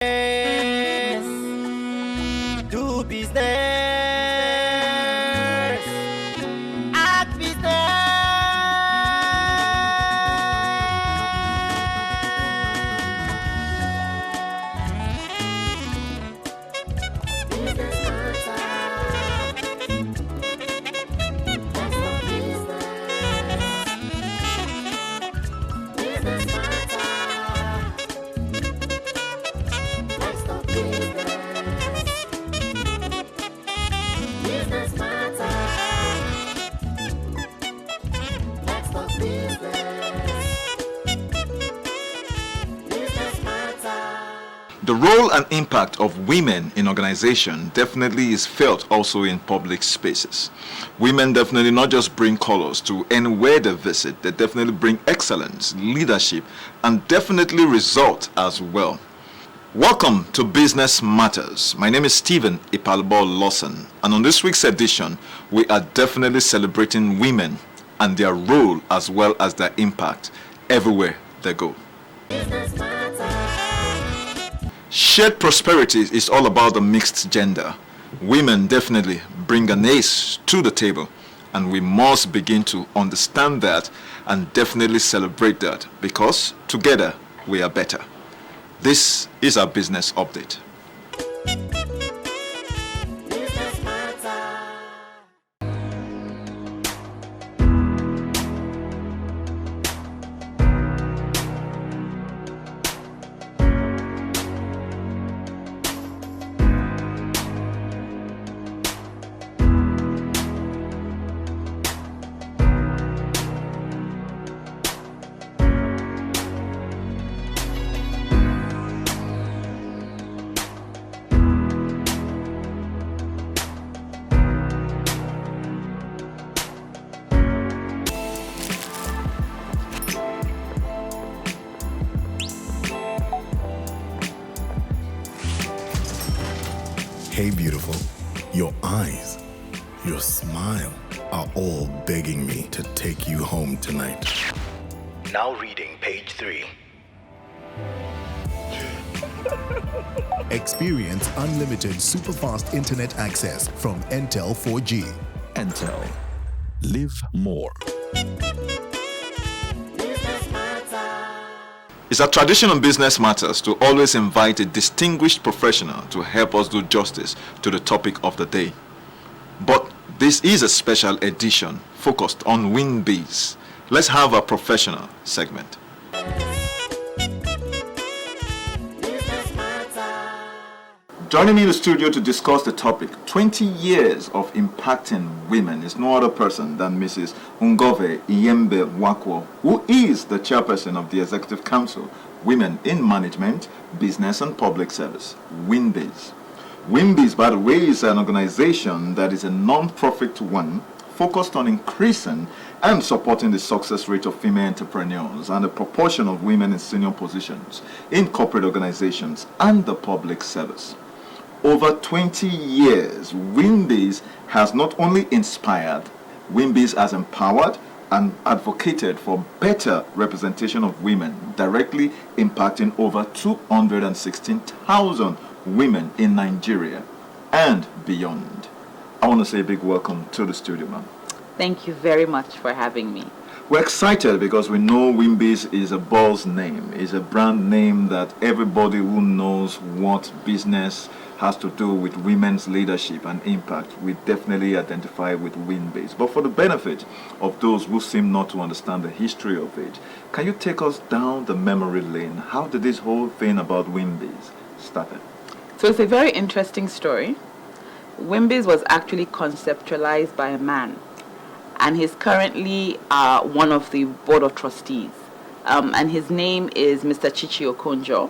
Do business. Act business. The role and impact of women in organization definitely is felt also in public spaces. Women definitely not just bring colors to anywhere they visit, they definitely bring excellence, leadership, and definitely result as well. Welcome to Business Matters. My name is Stephen Ipalbo Lawson, and on this week's edition, we are definitely celebrating women and their role as well as their impact everywhere they go. Shared prosperity is all about the mixed gender. Women definitely bring an ace to the table, and we must begin to understand that and definitely celebrate that, because together we are better. This is our business update. Hey beautiful, your eyes, your smile are all begging me to take you home tonight. Now reading page 3. Experience unlimited superfast internet access from Entel 4G. Entel. Live more. It's a tradition on Business Matters to always invite a distinguished professional to help us do justice to the topic of the day. But this is a special edition focused on WIMBIZ. Let's have a professional segment. Joining me in the studio to discuss the topic, 20 years of impacting women, is no other person than Mrs. Ngover Ihyembe-Nwakwo, who is the chairperson of the Executive Council, Women in Management, Business and Public Service, WIMBIZ. WIMBIZ, by the way, is an organization that is a non-profit one focused on increasing and supporting the success rate of female entrepreneurs and the proportion of women in senior positions in corporate organizations and the public service. Over 20 years, WIMBIZ has not only inspired, WIMBIZ has empowered and advocated for better representation of women, directly impacting over 216,000 women in Nigeria and beyond. I want to say a big welcome to the studio, ma'am. Thank you very much for having me. We're excited because we know WIMBIZ is a boss name, is a brand name that everybody who knows what business has to do with women's leadership and impact, we definitely identify with WIMBASE. But for the benefit of those who seem not to understand the history of it, can you take us down the memory lane? How did this whole thing about WIMBASE started? So it's a very interesting story. WIMBIZ was actually conceptualized by a man, and he's currently one of the board of trustees. And his name is Mr. Chichi Okonjo.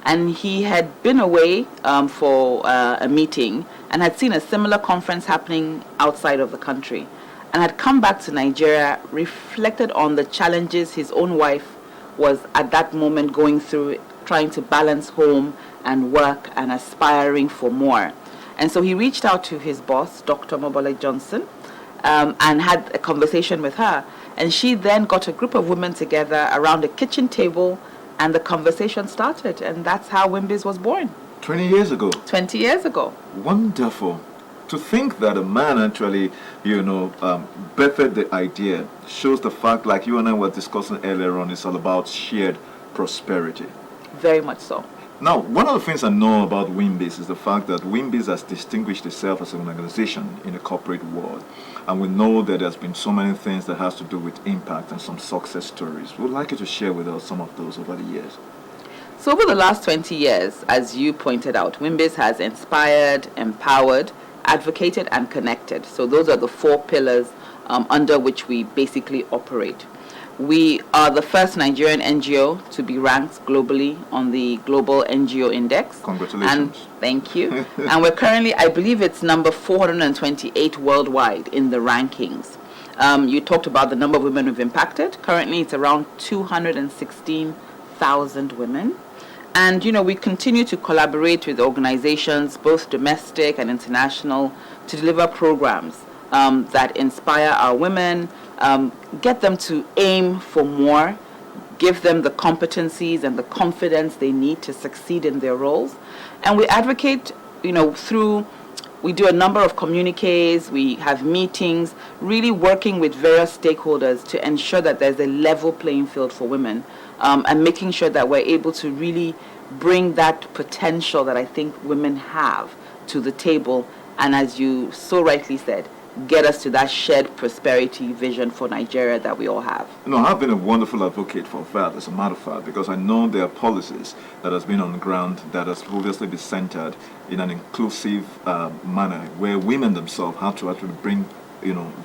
And he had been away for a meeting and had seen a similar conference happening outside of the country, and had come back to Nigeria, reflected on the challenges his own wife was at that moment going through, trying to balance home and work and aspiring for more. And so he reached out to his boss, Dr. Mobole Johnson, and had a conversation with her. And she then got a group of women together around a kitchen table and the conversation started, and that's how WIMBIZ was born. 20 years ago. 20 years ago. Wonderful. To think that a man actually, birthed the idea shows the fact, like you and I were discussing earlier on, it's all about shared prosperity. Very much so. Now, one of the things I know about WIMBIZ is the fact that WIMBIZ has distinguished itself as an organization in the corporate world. And we know that there's been so many things that has to do with impact and some success stories. We'd like you to share with us some of those over the years. So over the last 20 years, as you pointed out, WIMBIZ has inspired, empowered, advocated, and connected. So those are the 4 pillars under which we basically operate. We are the first Nigerian NGO to be ranked globally on the Global NGO Index. Congratulations. And thank you. And we're currently, I believe it's number 428 worldwide in the rankings. You talked about the number of women we've impacted. Currently, it's around 216,000 women. And, we continue to collaborate with organizations, both domestic and international, to deliver programs that inspire our women, get them to aim for more, give them the competencies and the confidence they need to succeed in their roles. And we advocate, we do a number of communiques, we have meetings, really working with various stakeholders to ensure that there's a level playing field for women, and making sure that we're able to really bring that potential that I think women have to the table, and as you so rightly said, get us to that shared prosperity vision for Nigeria that we all have. I've been a wonderful advocate for that, as a matter of fact, because I know there are policies that has been on the ground that has obviously been centered in an inclusive manner, where women themselves have to actually bring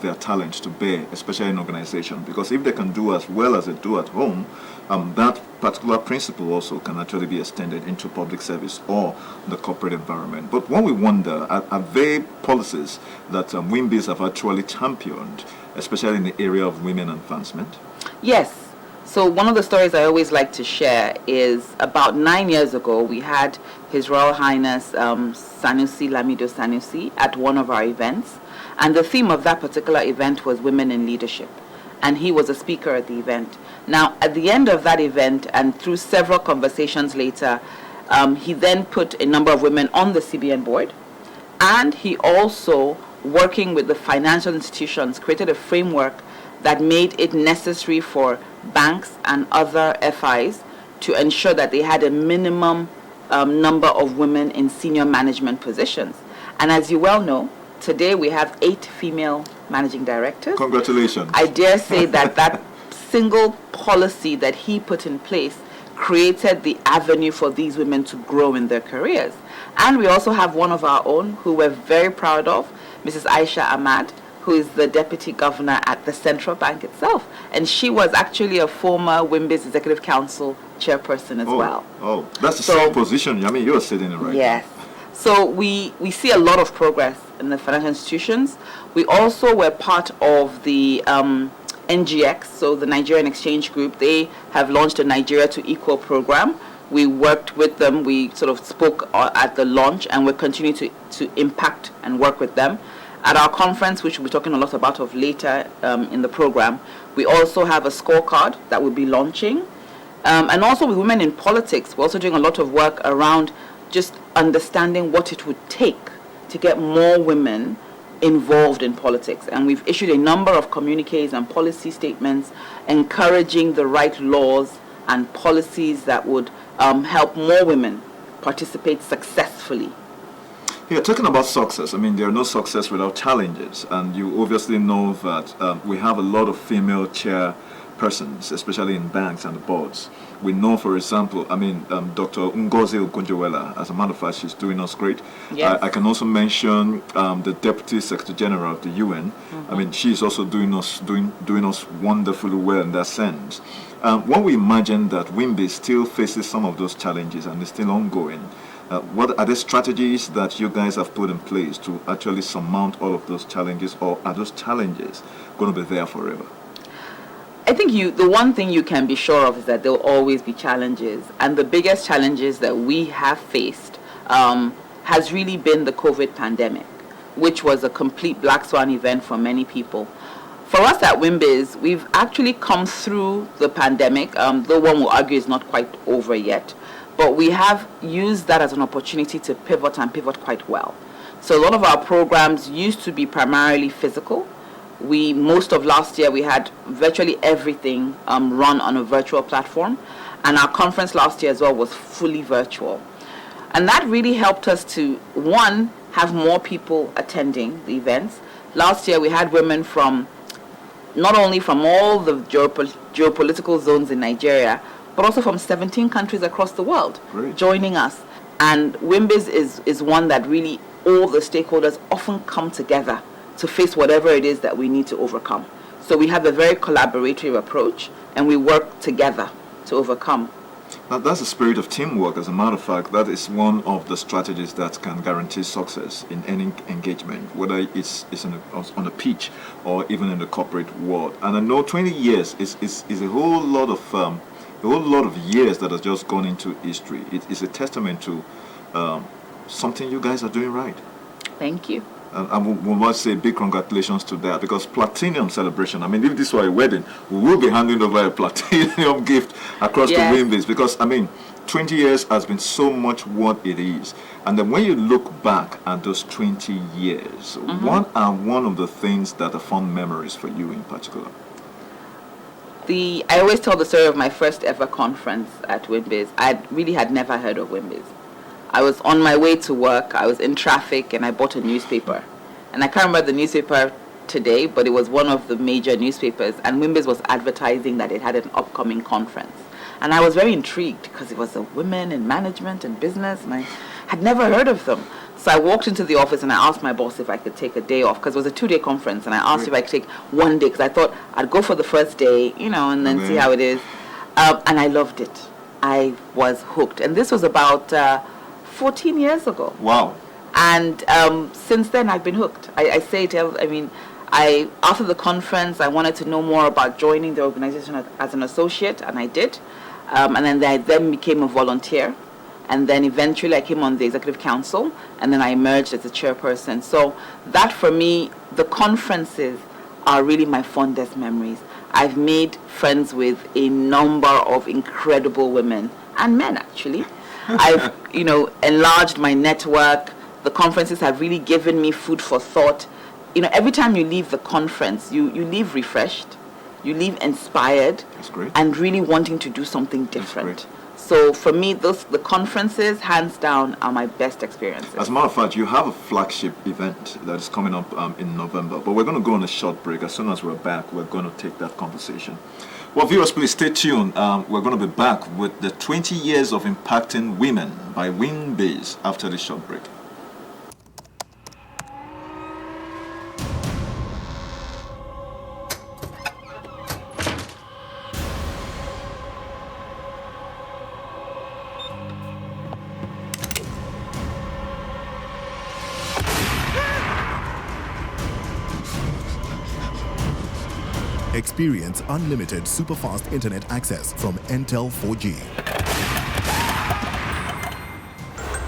their talents to bear, especially in organization, because if they can do as well as they do at home, that particular principle also can actually be extended into public service or the corporate environment. But when we wonder, are there policies that WIMBIZ have actually championed, especially in the area of women advancement? Yes. So one of the stories I always like to share is about 9 years ago, we had His Royal Highness Sanusi Lamido Sanusi at one of our events. And the theme of that particular event was women in leadership. And he was a speaker at the event. Now, at the end of that event, and through several conversations later, he then put a number of women on the CBN board. And he also, working with the financial institutions, created a framework that made it necessary for banks and other FIs to ensure that they had a minimum number of women in senior management positions. And as you well know, today we have 8 female managing directors. Congratulations. I dare say that single policy that he put in place created the avenue for these women to grow in their careers. And we also have one of our own who we're very proud of, Mrs. Aisha Ahmad, who is the Deputy Governor at the Central Bank itself. And she was actually a former WIMBIZ Executive Council Chairperson as well. Oh, that's the same position. I mean, you're sitting in right Yes. So we see a lot of progress in the financial institutions. We also were part of the NGX, so the Nigerian Exchange Group. They have launched a Nigeria to Equal program. We worked with them. We sort of spoke at the launch, and we're continuing to impact and work with them. At our conference, which we'll be talking a lot about later in the program, we also have a scorecard that we'll be launching. And also with women in politics, we're also doing a lot of work around just understanding what it would take to get more women involved in politics. And we've issued a number of communiques and policy statements encouraging the right laws and policies that would help more women participate successfully. Yeah, talking about success, I mean, there are no success without challenges. And you obviously know that we have a lot of female chairpersons, especially in banks and the boards. We know, for example, Dr. Ngozi Ihyembe-Nwakwo, as a matter of fact, she's doing us great. Yes. I can also mention the Deputy Secretary General of the UN. I mean, she's also doing us wonderfully well in that sense. When we imagine that WIMBIZ still faces some of those challenges and is still ongoing, what are the strategies that you guys have put in place to actually surmount all of those challenges, or are those challenges going to be there forever? I think the one thing you can be sure of is that there will always be challenges. And the biggest challenges that we have faced has really been the COVID pandemic, which was a complete black swan event for many people. For us at WIMBIZ, we've actually come through the pandemic, though one will argue it's not quite over yet, but we have used that as an opportunity to pivot and pivot quite well. So a lot of our programs used to be primarily physical. Most of last year, we had virtually everything run on a virtual platform, and our conference last year as well was fully virtual. And that really helped us to, one, have more people attending the events. Last year, we had women from not only from all the geopolitical zones in Nigeria, but also from 17 countries across the world. Great. Joining us. And WIMBIZ is one that really all the stakeholders often come together to face whatever it is that we need to overcome. So we have a very collaborative approach, and we work together to overcome. Now, that's the spirit of teamwork. As a matter of fact, that is one of the strategies that can guarantee success in any engagement, whether it's on the pitch or even in the corporate world. And I know 20 years is a whole lot of years that has just gone into history. It is a testament to something you guys are doing right. Thank you. And we must say big congratulations to that, because platinum celebration, I mean, if this were a wedding, we will be handing over a platinum gift across the WIMBIZ, because, 20 years has been so much what it is. And then when you look back at those 20 years, what are one of the things that are fond memories for you in particular? I always tell the story of my first ever conference at WIMBIZ. I really had never heard of WIMBIZ. I was on my way to work, I was in traffic, and I bought a newspaper. And I can't remember the newspaper today, but it was one of the major newspapers, and WIMBIZ was advertising that it had an upcoming conference. And I was very intrigued because it was a women in management and business, and I had never heard of them. So I walked into the office and I asked my boss if I could take a day off, because it was a 2-day conference, and I asked if I could take one day, because I thought I'd go for the first day, and then see how it is. And I loved it. I was hooked. And this was about 14 years ago. Wow. And since then, I've been hooked. I say it, after the conference, I wanted to know more about joining the organization as an associate, and I did. And then I became a volunteer. And then eventually I came on the executive council, and then I emerged as a chairperson. So that, for me, the conferences are really my fondest memories. I've made friends with a number of incredible women and men, actually. I've, enlarged my network. The conferences have really given me food for thought. Every time you leave the conference, you leave refreshed, you leave inspired, That's great. And really wanting to do something different. So for me, the conferences, hands down, are my best experiences. As a matter of fact, you have a flagship event that is coming up in November, but we're going to go on a short break. As soon as we're back, we're going to take that conversation. Well, viewers, please stay tuned. We're going to be back with the 20 years of impacting women by WIMBAZE after this short break. Experience unlimited super-fast internet access from Entel 4G.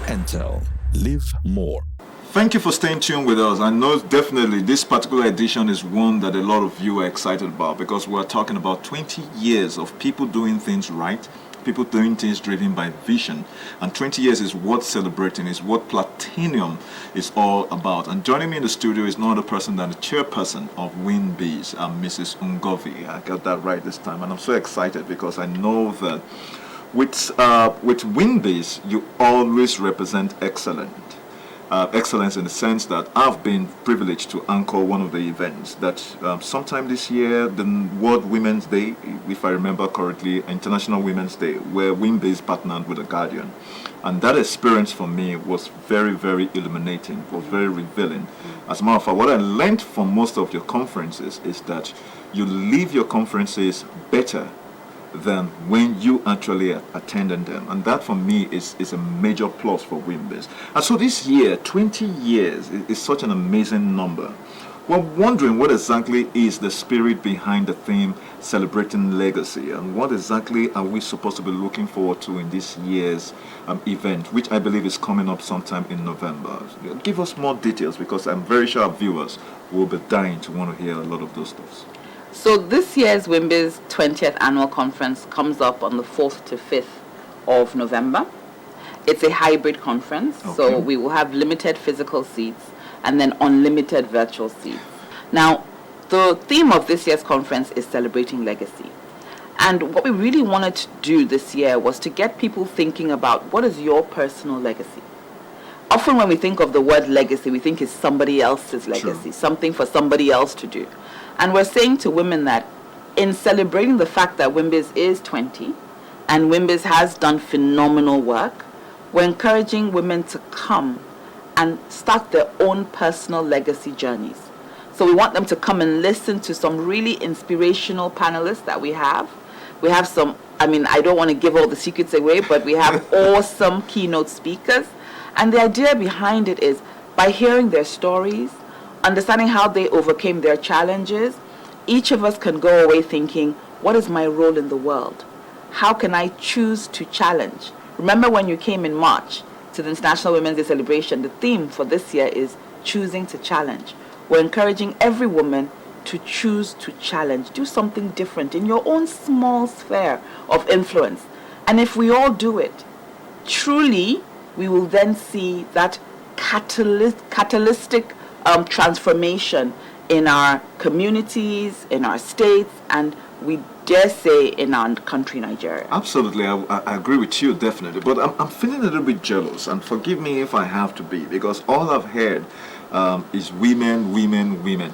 Entel. Live more. Thank you for staying tuned with us. I know definitely this particular edition is one that a lot of you are excited about, because we're talking about 20 years of people doing things right, people doing things driven by vision. And 20 years is worth celebrating, is what Platinum is all about. And joining me in the studio is no other person than the chairperson of WIMBIZ, Mrs. Ngover. I got that right this time. And I'm so excited because I know that with WIMBIZ, you always represent excellence in the sense that I've been privileged to anchor one of the events that sometime this year, the World Women's Day, if I remember correctly, International Women's Day, where WIMBAZE partnered with The Guardian. And that experience for me was very, very illuminating, was very revealing. As a matter of fact, what I learned from most of your conferences is that you leave your conferences better than when you actually attended them. And that for me is a major plus for WIMBAZE. And so this year, 20 years is such an amazing number. We're wondering what exactly is the spirit behind the theme Celebrating Legacy, and what exactly are we supposed to be looking forward to in this year's event, which I believe is coming up sometime in November. Give us more details, because I'm very sure our viewers will be dying to want to hear a lot of those stuff. So this year's WIMBIZ 20th Annual Conference comes up on the 4th to 5th of November. It's a hybrid conference, so we will have limited physical seats and then unlimited virtual seats. Now, the theme of this year's conference is Celebrating Legacy. And what we really wanted to do this year was to get people thinking about what is your personal legacy. Often when we think of the word legacy, we think it's somebody else's legacy, something for somebody else to do. And we're saying to women that in celebrating the fact that WIMBIZ is 20 and WIMBIZ has done phenomenal work, we're encouraging women to come and start their own personal legacy journeys. So we want them to come and listen to some really inspirational panelists that we have. We have some, I don't want to give all the secrets away, but we have awesome keynote speakers. And the idea behind it is by hearing their stories, understanding how they overcame their challenges, each of us can go away thinking, what is my role in the world? How can I choose to challenge? Remember when you came in March to the International Women's Day celebration, the theme for this year is choosing to challenge. We're encouraging every woman to choose to challenge, do something different in your own small sphere of influence. And if we all do it, truly, we will then see that catalytic transformation in our communities, in our states, and we dare say in our country, Nigeria. Absolutely, I agree with you, definitely. But I'm feeling a little bit jealous, and forgive me if I have to be, because all I've heard is women, women, women.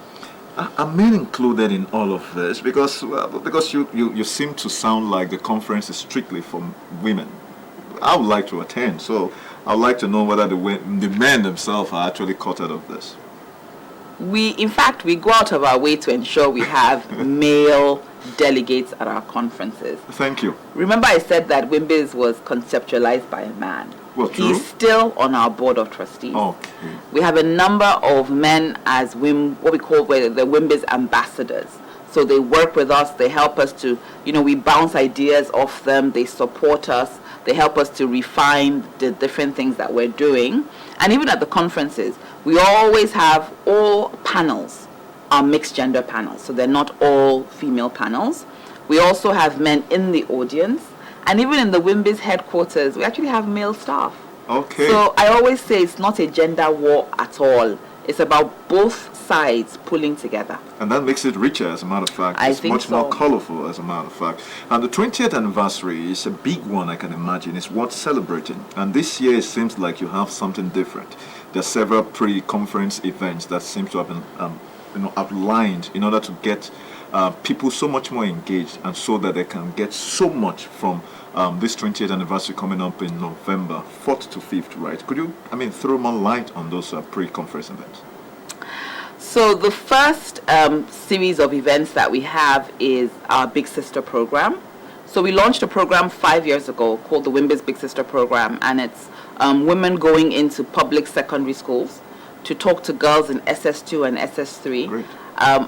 Are men included in all of this? Because you seem to sound like the conference is strictly for women. I would like to attend, so I would like to know whether the men themselves are actually caught out of this. We go out of our way to ensure we have male delegates at our conferences. Thank you. Remember I said that WIMBIZ was conceptualized by a man. Well, true. He's still on our board of trustees. Okay. We have a number of men as what we call the WIMBIZ ambassadors. So they work with us, they help us to, we bounce ideas off them, they support us, they help us to refine the different things that we're doing. And even at the conferences, we always have all panels are mixed gender panels, so they're not all female panels. We also have men in the audience, and even in the WIMBIZ headquarters, we actually have male staff. Okay. So I always say it's not a gender war at all. It's about both sides pulling together. And that makes it richer, as a matter of fact. I it's think much more colorful, as a matter of fact. And the 20th anniversary is a big one, I can imagine. It's worth celebrating. And this year, it seems like you have something different. There are several pre-conference events that seem to have been outlined in order to get people so much more engaged, and so that they can get so much from this 20th anniversary coming up in November 4th to 5th, right? Could you, throw more light on those pre-conference events? So the first series of events that we have is our Big Sister program. So we launched a program 5 years ago called the WIMBIZ Big Sister program, and it's women going into public secondary schools to talk to girls in SS2 and SS3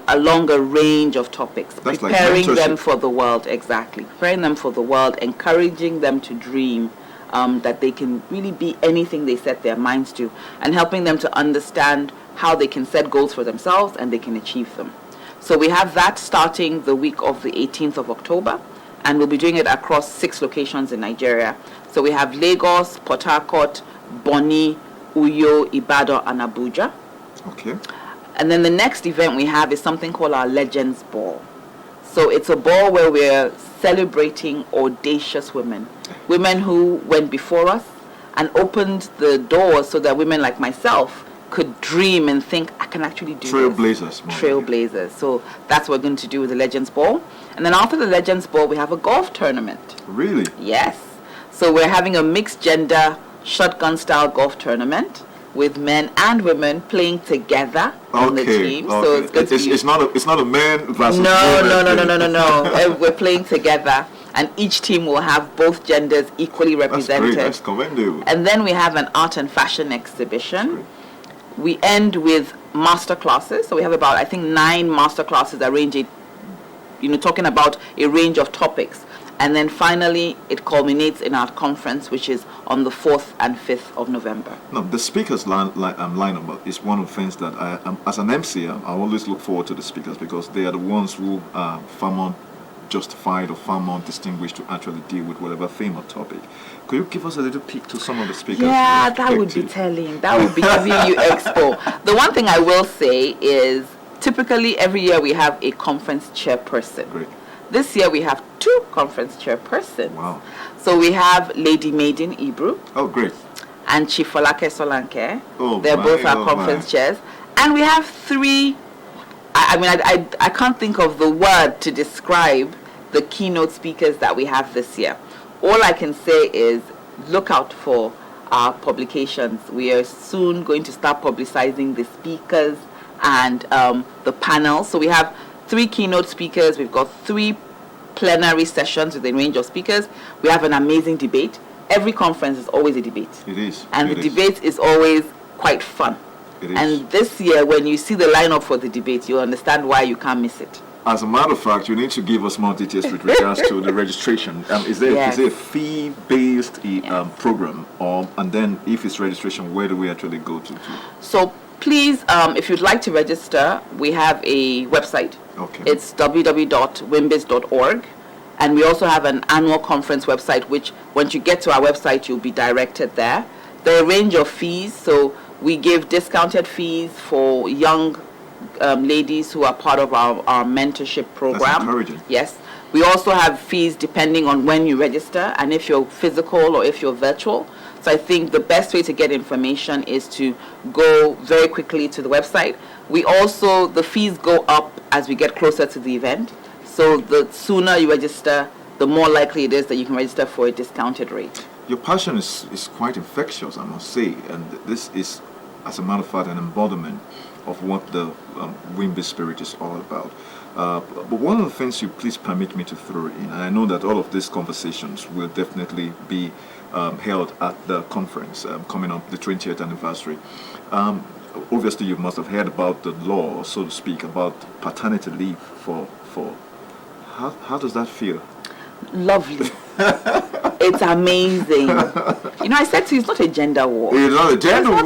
along a range of topics, preparing them for the world, preparing them for the world, encouraging them to dream, that they can really be anything they set their minds to, and helping them to understand how they can set goals for themselves and they can achieve them. So we have that starting the week of the 18th of October, and we'll be doing it across 6 locations in Nigeria. So we have Lagos, Port Harcourt, Bonny, Uyo, Ibadan, and Abuja. Okay. And then the next event we have is something called our Legends Ball. So it's a ball where we're celebrating audacious women who went before us and opened the doors so that women like myself could dream and think, I can actually do Trailblazers. Trailblazers. So that's what we're going to do with the Legends Ball. And then after the Legends Ball, we have a golf tournament. Really? Yes. So we're having a mixed gender shotgun style golf tournament with men and women playing together on the team. So it's good. It's not a man versus women. No. We're playing together, and each team will have both genders equally represented. That's commendable. And then we have an art and fashion exhibition. We end with master classes. So we have about, I think, 9 master classes that range, talking about a range of topics. And then finally, it culminates in our conference, which is on the 4th and 5th of November. No, the speakers lineup is one of the things that as an MC, I always look forward to the speakers, because they are the ones who are far more justified or far more distinguished to actually deal with whatever theme or topic. Could you give us a little peek to some of the speakers? Yeah, that would be telling. That would be giving you expo. The one thing I will say is, typically every year we have a conference chairperson. Great. This year we have 2 conference chairpersons. Wow. So we have Lady Maiden Ibru. Oh, great. And Chief Folake Solanke. Oh, they're both our conference chairs. And we have 3, I can't think of the word to describe the keynote speakers that we have this year. All I can say is look out for our publications. We are soon going to start publicizing the speakers and the panel. So we have 3 keynote speakers. We've got 3 plenary sessions with a range of speakers. We have an amazing debate. Every conference is always a debate. It is. And the debate is always quite fun. It is. And this year, when you see the lineup for the debate, you'll understand why you can't miss it. As a matter of fact, you need to give us more details with regards to the registration. Is there a fee-based program? And then if it's registration, where do we actually go to? So please, if you'd like to register, we have a website. Okay. It's www.wimbiz.org. And we also have an annual conference website, which once you get to our website, you'll be directed there. There are a range of fees. So we give discounted fees for young ladies who are part of our mentorship program. That's encouraging. Yes. We also have fees depending on when you register and if you're physical or if you're virtual. So I think the best way to get information is to go very quickly to the website. The fees go up as we get closer to the event. So the sooner you register, the more likely it is that you can register for a discounted rate. Your passion is quite infectious, I must say. And this is, as a matter of fact, an embodiment of what the WIMBIZ spirit is all about. But one of the things you please permit me to throw in, and I know that all of these conversations will definitely be held at the conference coming up, the 20th anniversary. Obviously, you must have heard about the law, so to speak, about paternity leave for how does that feel? Lovely. It's amazing. I said to you, it's not a gender war. It's not a gender war.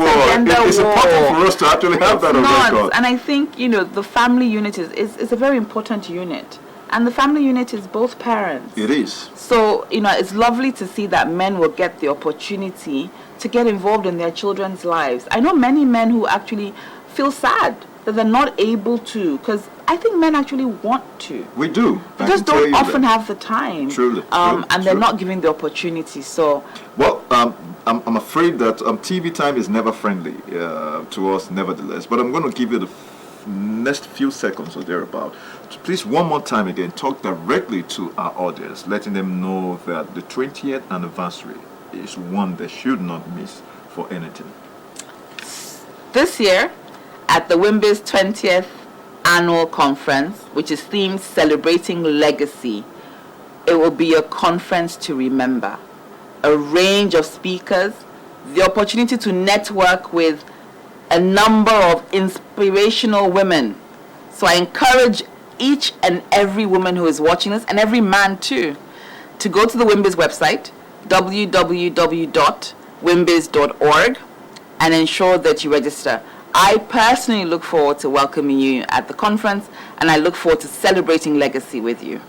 It's important for us to actually have that on record. And I think, the family unit is a very important unit. And the family unit is both parents. It is. So, it's lovely to see that men will get the opportunity to get involved in their children's lives. I know many men who actually feel sad that they're not able to, because I think men actually want to. We do. They just don't often have the time. Truly. And they're not given the opportunity. So. Well, I'm afraid that TV time is never friendly to us, nevertheless. But I'm going to give you the next few seconds or thereabout. Please, one more time again, talk directly to our audience, letting them know that the 20th anniversary is one they should not miss for anything. This year, at the WIMBIZ 20th Annual Conference, which is themed Celebrating Legacy, it will be a conference to remember. A range of speakers, the opportunity to network with a number of inspirational women. So I encourage each and every woman who is watching this, and every man too, to go to the WIMBIZ website, www.wimbiz.org, and ensure that you register. I personally look forward to welcoming you at the conference, and I look forward to celebrating legacy with you.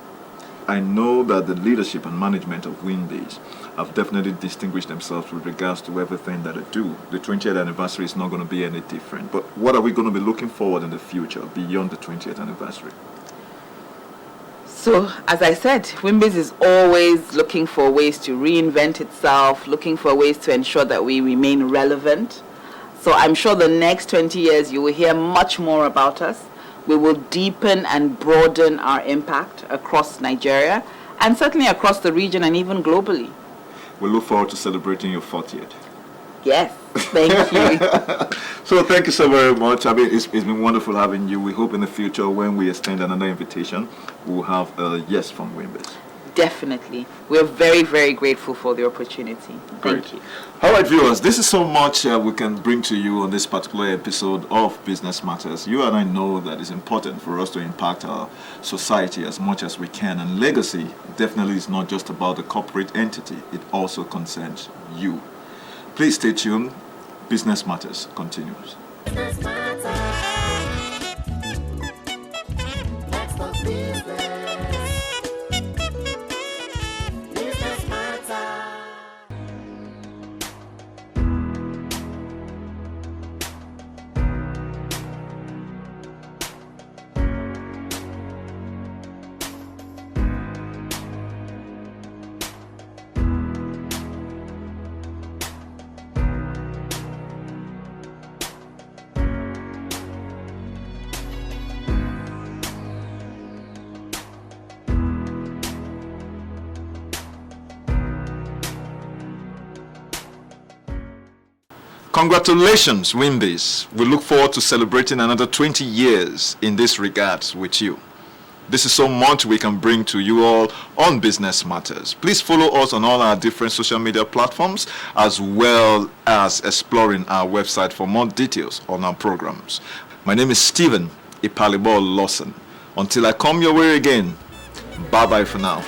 I know that the leadership and management of WIMBASE have definitely distinguished themselves with regards to everything that they do. The 20th anniversary is not going to be any different. But what are we going to be looking forward in the future beyond the 20th anniversary? So, as I said, WIMBASE is always looking for ways to reinvent itself, looking for ways to ensure that we remain relevant. So I'm sure the next 20 years you will hear much more about us. We will deepen and broaden our impact across Nigeria and certainly across the region and even globally. We look forward to celebrating your 40th. Yes, thank you. So thank you so very much. I mean, it's been wonderful having you. We hope in the future when we extend another invitation, we'll have a yes from WIMBASE. Definitely. We're very, very grateful for the opportunity. Thank you. All right, viewers, this is so much we can bring to you on this particular episode of Business Matters. You and I know that it's important for us to impact our society as much as we can. And legacy definitely is not just about the corporate entity. It also concerns you. Please stay tuned. Business Matters continues. Business Matters. Let's talk business. Business Matters. Congratulations, Winbase. We look forward to celebrating another 20 years in this regards with you. This is so much we can bring to you all on Business Matters. Please follow us on all our different social media platforms, as well as exploring our website for more details on our programs. My name is Stephen Ipalibo Lawson. Until I come your way again, bye-bye for now.